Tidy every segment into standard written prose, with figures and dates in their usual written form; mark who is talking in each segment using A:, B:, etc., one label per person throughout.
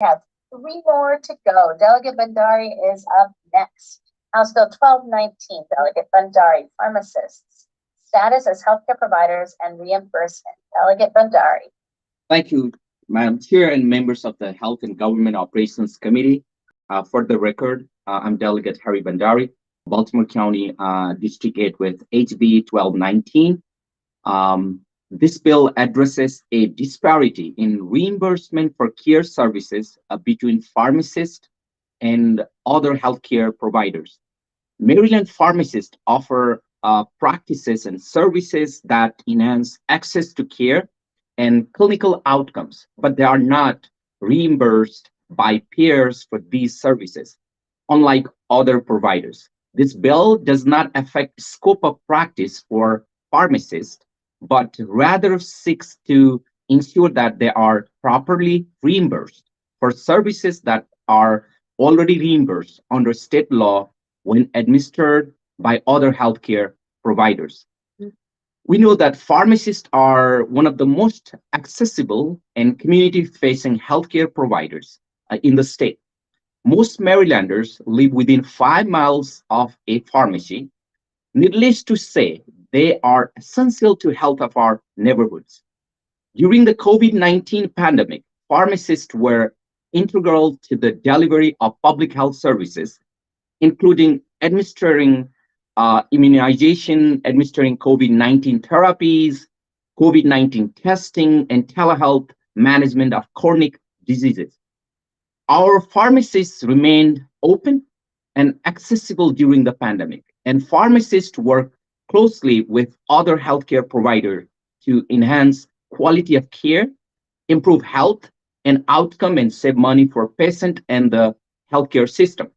A: have three more to go. Delegate Bandari is up next. House Bill 1219, Delegate Bandari, pharmacists, status as healthcare providers and reimbursement. Delegate Bandari.
B: Thank you, Madam Chair and members of the Health and Government Operations Committee. For the record, I'm Delegate Harry Bandari, Baltimore County District 8 with HB 1219. This bill addresses a disparity in reimbursement for care services between pharmacists and other healthcare providers. Maryland pharmacists offer practices and services that enhance access to care and clinical outcomes, but they are not reimbursed by payers for these services, unlike other providers. This bill does not affect scope of practice for pharmacists, but rather seeks to ensure that they are properly reimbursed for services that are already reimbursed under state law when administered by other healthcare providers. We know that pharmacists are one of the most accessible and community-facing healthcare providers in the state. Most Marylanders live within 5 miles of a pharmacy. Needless to say, they are essential to health of our neighborhoods. During the COVID-19 pandemic, pharmacists were integral to the delivery of public health services, including administering immunization, administering COVID-19 therapies, COVID-19 testing, and telehealth management of chronic diseases. Our pharmacists remained open and accessible during the pandemic, and pharmacists work closely with other healthcare providers to enhance quality of care, improve health and outcome, and save money for patient and the healthcare system.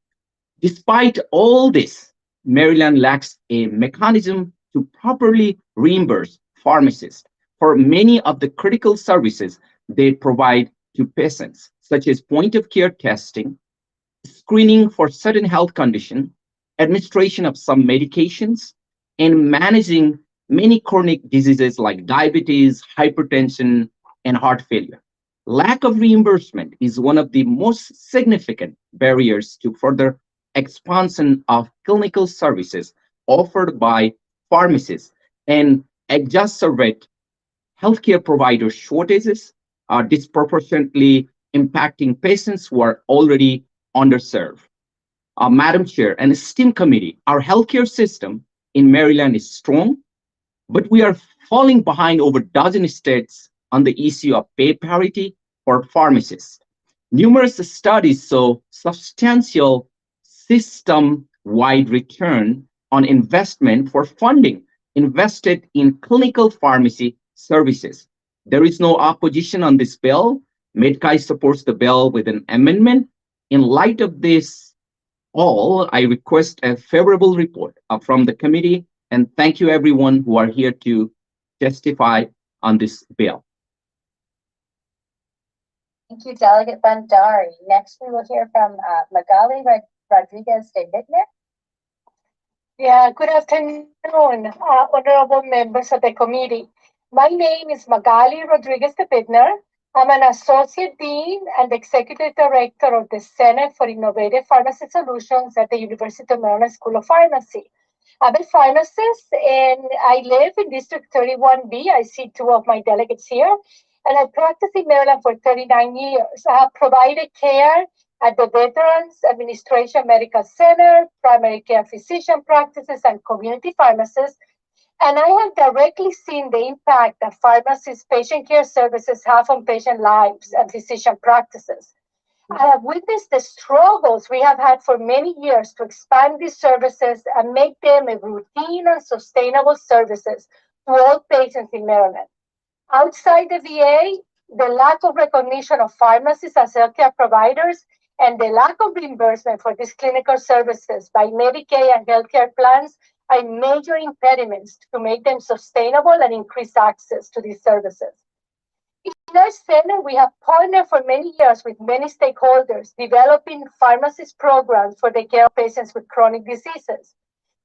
B: Despite all this, Maryland lacks a mechanism to properly reimburse pharmacists for many of the critical services they provide to patients, such as point of care testing, screening for certain health conditions, administration of some medications, and managing many chronic diseases like diabetes, hypertension, and heart failure. Lack of reimbursement is one of the most significant barriers to further expansion of clinical services offered by pharmacists and exacerbate healthcare provider shortages are disproportionately impacting patients who are already underserved. Madam Chair and esteemed committee, our healthcare system in Maryland is strong, but we are falling behind over a dozen states on the issue of pay parity for pharmacists. Numerous studies show substantial system-wide return on investment for funding invested in clinical pharmacy services. There is no opposition on this bill. MedCai supports the bill with an amendment. In light of this all, I request a favorable report from the committee, and thank you everyone who are here to testify on this bill.
A: Thank you, Delegate Bandari. Next, we will hear from Magali Rodriguez de Bittner.
C: Yeah, good afternoon, honorable members of the committee. My name is Magali Rodriguez de Bittner. I'm an associate dean and executive director of the Center for Innovative Pharmacy Solutions at the University of Maryland School of Pharmacy. I'm a pharmacist and I live in District 31B. I see two of my delegates here. And I practiced in Maryland for 39 years. I have provided care at the Veterans Administration Medical Center, primary care physician practices, and community pharmacists. And I have directly seen the impact that pharmacists' patient care services have on patient lives and physician practices. I have witnessed the struggles we have had for many years to expand these services and make them a routine and sustainable services to all patients in Maryland. Outside the VA, the lack of recognition of pharmacists as healthcare providers and the lack of reimbursement for these clinical services by Medicaid and healthcare plans are major impediments to make them sustainable and increase access to these services. In our center, we have partnered for many years with many stakeholders, developing pharmacist programs for the care of patients with chronic diseases.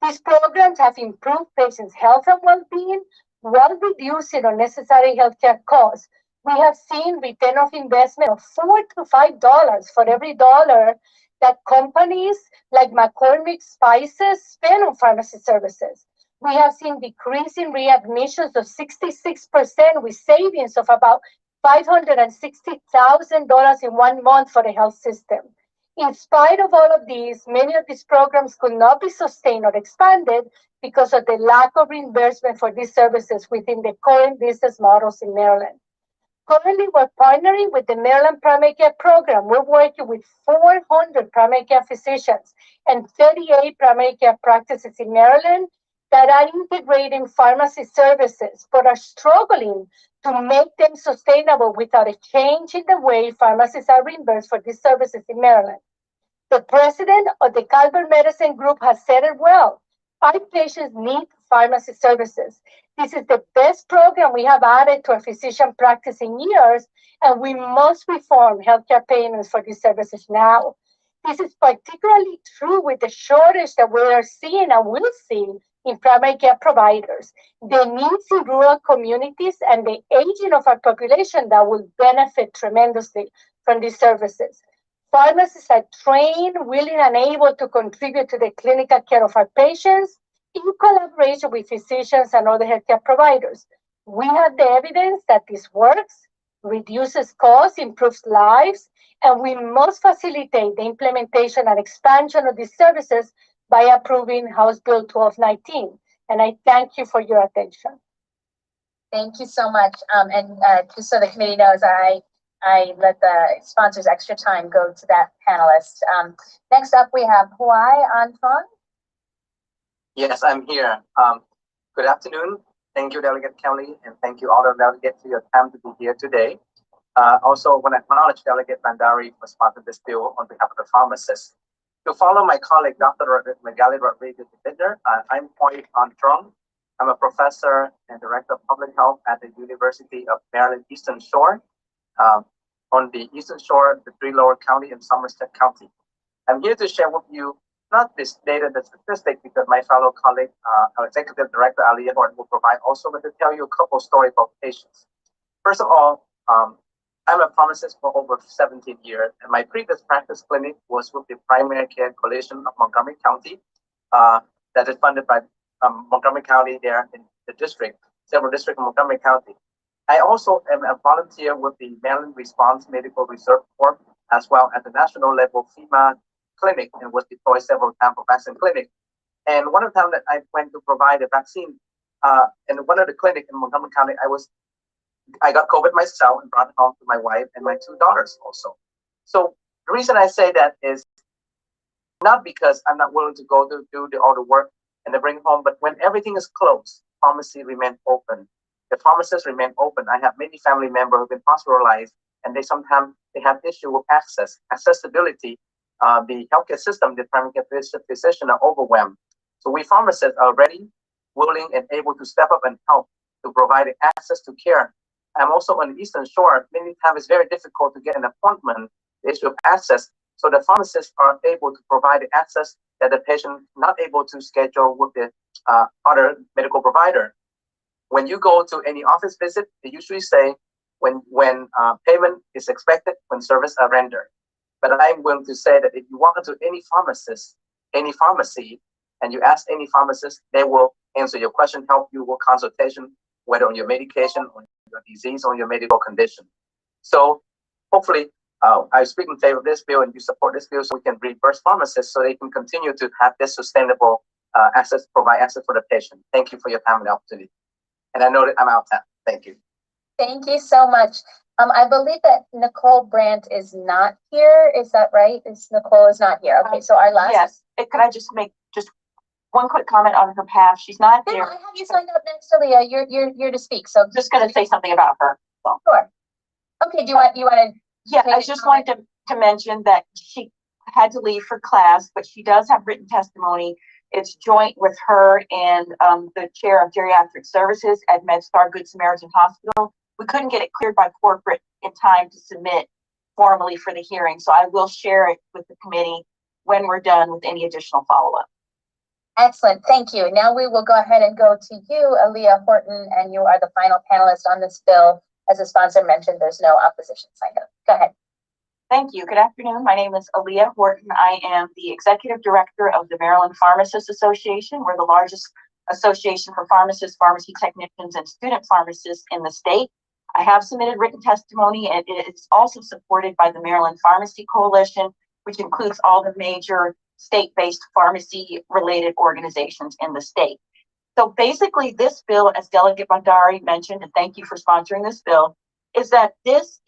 C: These programs have improved patients' health and well-being while reducing unnecessary healthcare costs, We have seen return of investment of $4 to $5 for every dollar that companies like McCormick Spices spend on pharmacy services. We have seen decrease in readmissions of 66% with savings of about $560,000 in 1 month for the health system. In spite of all of these, many of these programs could not be sustained or expanded because of the lack of reimbursement for these services within the current business models in Maryland. Currently, we're partnering with the Maryland Primary Care Program. We're working with 400 primary care physicians and 38 primary care practices in Maryland that are integrating pharmacy services but are struggling to make them sustainable without a change in the way pharmacies are reimbursed for these services in Maryland. The president of the Calvert Medicine Group has said it well. Our patients need pharmacy services. This is the best program we have added to our physician practice in years, and we must reform healthcare payments for these services now. This is particularly true with the shortage that we are seeing and will see in primary care providers, the needs in rural communities, and the aging of our population that will benefit tremendously from these services. Pharmacists are trained, willing, and able to contribute to the clinical care of our patients in collaboration with physicians and other healthcare providers. We have the evidence that this works, reduces costs, improves lives, and we must facilitate the implementation and expansion of these services by approving House Bill 1219. And I thank you for your attention.
A: Thank you so much. And just so the committee knows, I let the sponsors extra time go to that panelist. Next up, we have Huai Anton.
D: Yes, I'm here. Good afternoon. Thank you, Delegate Kelly, and thank you all the delegates for your time to be here today. Also, I want to acknowledge Delegate Bandari for sponsoring this bill on behalf of the pharmacists. To follow my colleague, Dr. Miguel Rodriguez, I'm Huai Anton. I'm a professor and director of public health at the University of Maryland Eastern Shore. On the Eastern Shore, the 3 Lower County and Somerset County. I'm here to share with you not this data, the statistic, because my fellow colleague, our executive director, Aleah Horton, will provide also, but to tell you a couple stories about patients. First of all, I'm a pharmacist for over 17 years, and my previous practice clinic was with the Primary Care Coalition of Montgomery County, that is funded by Montgomery County there in the district, several districts in Montgomery County. I also am a volunteer with the Maryland Response Medical Reserve Corps, as well as the national level FEMA clinic, and was deployed several times for vaccine clinic. And one of the times that I went to provide a vaccine in one of the clinics in Montgomery County, I got COVID myself and brought it home to my wife and my 2 daughters also. So the reason I say that is not because I'm not willing to go to do all the work and to bring home, but when everything is closed, pharmacy remain open. The pharmacists remain open. I have many family members who've been hospitalized, and they sometimes have issue with accessibility. The healthcare system, the primary care physician are overwhelmed. So we pharmacists are ready, willing, and able to step up and help to provide access to care. I'm also on the Eastern Shore. Many times it's very difficult to get an appointment, the issue of access. So the pharmacists are able to provide the access that the patient not able to schedule with the other medical provider. When you go to any office visit, they usually say when payment is expected, when service are rendered. But I'm willing to say that if you walk into any pharmacy, and you ask any pharmacist, they will answer your question, help you with consultation, whether on your medication, on your disease, or your medical condition. So hopefully, I speak in favor of this bill, and you support this bill, so we can reimburse pharmacists so they can continue to have this sustainable access, provide access for the patient. Thank you for your time and opportunity. And I know that I'm out of time. Thank you.
A: Thank you so much. I believe that Nicole Brandt is not here. Is that right? Nicole is not here. Okay, so our last.
E: Yes. Could I just make just one quick comment on her behalf? She's not
A: Yeah,
E: here.
A: I have you signed up next, Aleah. You're to speak. So
E: Just going to say something about her. So.
A: Sure. Okay. Do you want to?
E: Yeah, I just wanted to mention that she had to leave for class, but she does have written testimony. It's joint with her and the chair of geriatric services at MedStar Good Samaritan Hospital. We couldn't get it cleared by corporate in time to submit formally for the hearing. So I will share it with the committee when we're done with any additional follow-up.
A: Excellent. Thank you. Now we will go ahead and go to you, Aleah Horton, and you are the final panelist on this bill. as the sponsor mentioned, there's no opposition signed up. Go ahead.
E: Thank you. Good afternoon. My name is Aleah Horton. I am the Executive Director of the Maryland Pharmacists Association. We're the largest association for pharmacists, pharmacy technicians, and student pharmacists in the state. I have submitted written testimony, and it is also supported by the Maryland Pharmacy Coalition, which includes all the major state-based pharmacy-related organizations in the state. So basically, this bill, as Delegate Bandari mentioned, and thank you for sponsoring this bill, is that this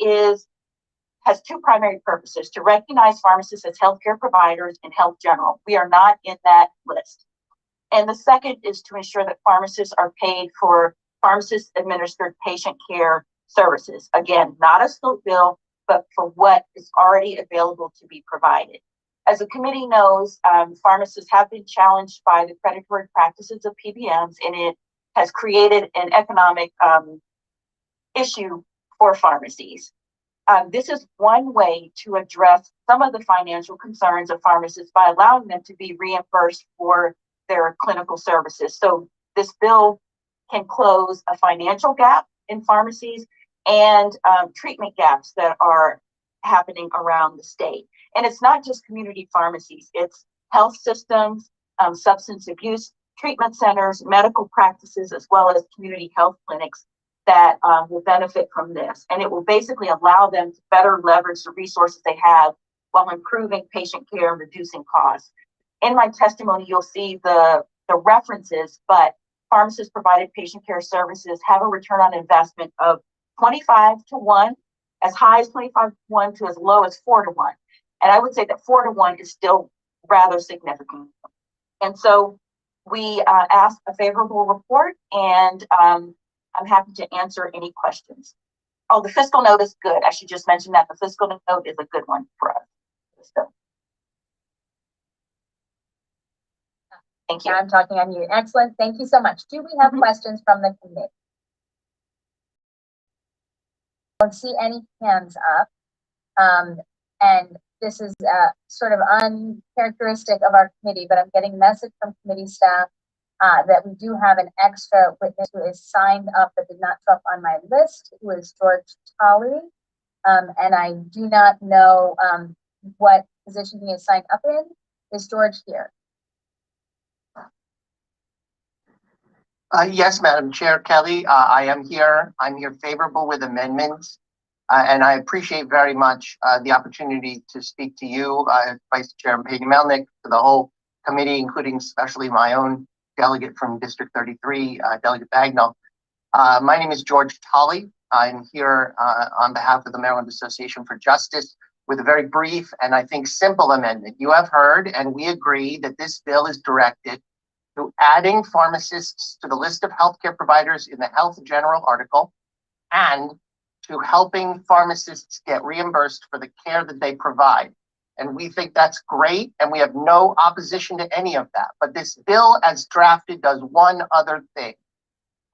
E: has two primary purposes: to recognize pharmacists as healthcare providers in health general. We are not in that list. And the second is to ensure that pharmacists are paid for pharmacist-administered patient care services. Again, not a scope bill, but for what is already available to be provided. As the committee knows, pharmacists have been challenged by the predatory practices of PBMs, and it has created an economic issue for pharmacies. This is one way to address some of the financial concerns of pharmacists by allowing them to be reimbursed for their clinical services. So this bill can close a financial gap in pharmacies and treatment gaps that are happening around the state. And it's not just community pharmacies, it's health systems, substance abuse treatment centers, medical practices, as well as community health clinics that will benefit from this. And it will basically allow them to better leverage the resources they have while improving patient care and reducing costs. In my testimony, you'll see the references, but pharmacists provided patient care services have a return on investment of 25 to 1, as high as 25 to 1 to as low as 4 to 1. And I would say that 4 to 1 is still rather significant. And so we asked a favorable report, and I'm happy to answer any questions. Oh, the fiscal note is good. I should just mention that the fiscal note is a good one for us. So, thank you.
A: I'm talking on you. Excellent. Thank you so much. Do we have questions from the committee? I don't see any hands up. And this is sort of uncharacteristic of our committee, but I'm getting a message from committee staff that we do have an extra witness who is signed up but did not show up on my list, who is George Talley. And I do not know what position he is signed up in. Is George here?
F: Yes, Madam Chair Kelly, I am here. I'm here favorable with amendments. And I appreciate very much the opportunity to speak to you, Vice Chair Peggy Melnick, to the whole committee, including especially my own delegate from District 33, Delegate Bagnall. My name is George Talley. I'm here on behalf of the Maryland Association for Justice with a very brief and I think simple amendment. You have heard, and we agree that this bill is directed to adding pharmacists to the list of healthcare providers in the Health General article and to helping pharmacists get reimbursed for the care that they provide. And we think that's great, and we have no opposition to any of that. But this bill as drafted does one other thing.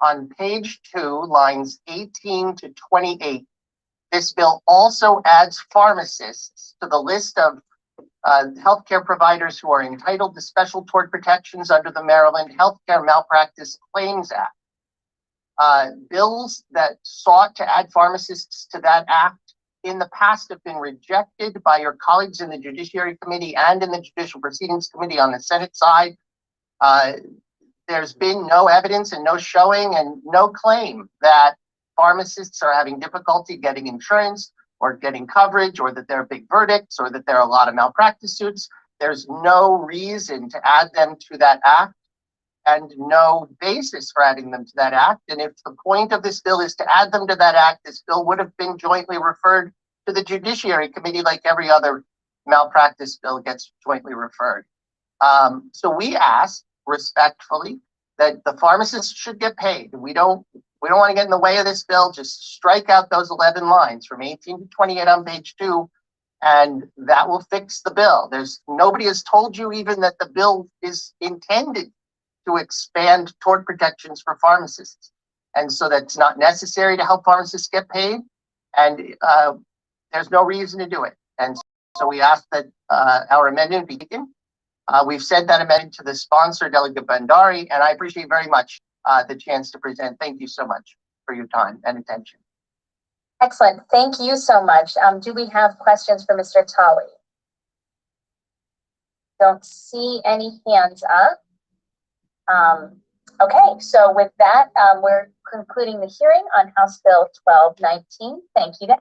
F: On page 2, lines 18 to 28, this bill also adds pharmacists to the list of healthcare providers who are entitled to special tort protections under the Maryland Healthcare Malpractice Claims Act. Bills that sought to add pharmacists to that act in the past have been rejected by your colleagues in the Judiciary Committee and in the Judicial Proceedings Committee on the Senate side. There's been no evidence and no showing and no claim that pharmacists are having difficulty getting insurance or getting coverage, or that there are big verdicts, or that there are a lot of malpractice suits. There's no reason to add them to that act and no basis for adding them to that act. And if the point of this bill is to add them to that act, this bill would have been jointly referred to the Judiciary Committee like every other malpractice bill gets jointly referred. So we ask respectfully that the pharmacists should get paid. We don't want to get in the way of this bill. Just strike out those 11 lines from 18 to 28 on page 2, and that will fix the bill. Nobody has told you even that the bill is intended to expand tort protections for pharmacists. And so that's not necessary to help pharmacists get paid. And there's no reason to do it. And so we ask that our amendment be taken. We've sent that amendment to the sponsor, Delegate Bandari, and I appreciate very much the chance to present. Thank you so much for your time and attention.
A: Excellent. Thank you so much. Do we have questions for Mr. Talley? Don't see any hands up. Okay, so with that, we're concluding the hearing on House Bill 1219. Thank you to